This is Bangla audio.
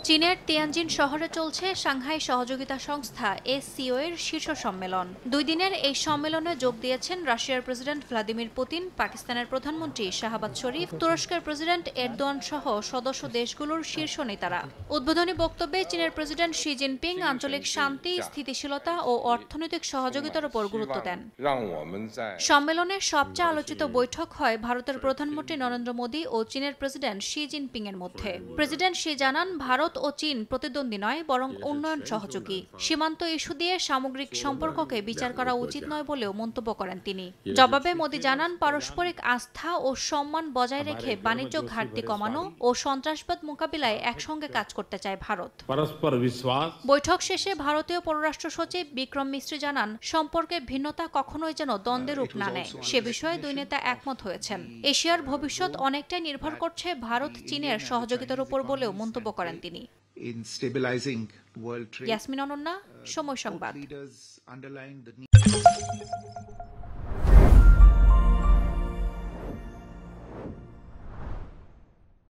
চীনের তিয়ানজিন শহরে চলছে সাংহাই সহযোগিতা সংস্থা SCO এর শীর্ষ সম্মেলন। 2 দিনের এই সম্মেলনে যোগ দিয়েছেন রাশিয়ার প্রেসিডেন্ট ভ্লাদিমির পুতিন, পাকিস্তানের প্রধানমন্ত্রী শাহবাজ শরীফ, তুরস্কের প্রেসিডেন্ট এরদোয়ান সহ সদস্য দেশগুলোর শীর্ষ নেতারা। উদ্বোধনী বক্তব্যে চীনের প্রেসিডেন্ট শি জিনপিং আঞ্চলিক শান্তি, স্থিতিশীলতা ও অর্থনৈতিক সহযোগিতার উপর গুরুত্ব দেন। সম্মেলনের সবচেয়ে আলোচিত বৈঠক হয় ভারতের প্রধানমন্ত্রী নরেন্দ্র মোদী ও চীনের প্রেসিডেন্ট শি জিনপিং এর মধ্যে। প্রেসিডেন্ট শি জানান, ভারত ও চীন প্রতিদ্বন্দ্বী নয়, বরং উন্নয়ন সহযোগী। সীমান্ত ইস্যু দিয়ে সামগ্রিক সম্পর্ককে বিচার করা উচিত নয় বলেও মন্তব্য করেন তিনি। জবাবে মোদী জানান, পারস্পরিক আস্থা ও সম্মান বজায় রেখে বাণিজ্য ঘাটতি কমানো ও সন্ত্রাসবাদ মোকাবিলায় একসঙ্গে কাজ করতে চায় ভারত। বৈঠক শেষে ভারতীয় পররাষ্ট্র সচিব বিক্রম মিশ্রি জানান, সম্পর্কের ভিন্নতা কখনোই যেন দ্বন্দ্বের রূপ না নেয়। সে বিষয়ে দুই নেতা একমত হয়েছেন। এশিয়ার ভবিষ্যৎ অনেকটাই নির্ভর করছে ভারত চীনের সহযোগিতার উপর বলেও মন্তব্য করেন তিনি। ইয়াসমিন অনন্যা, সময় সংবাদ।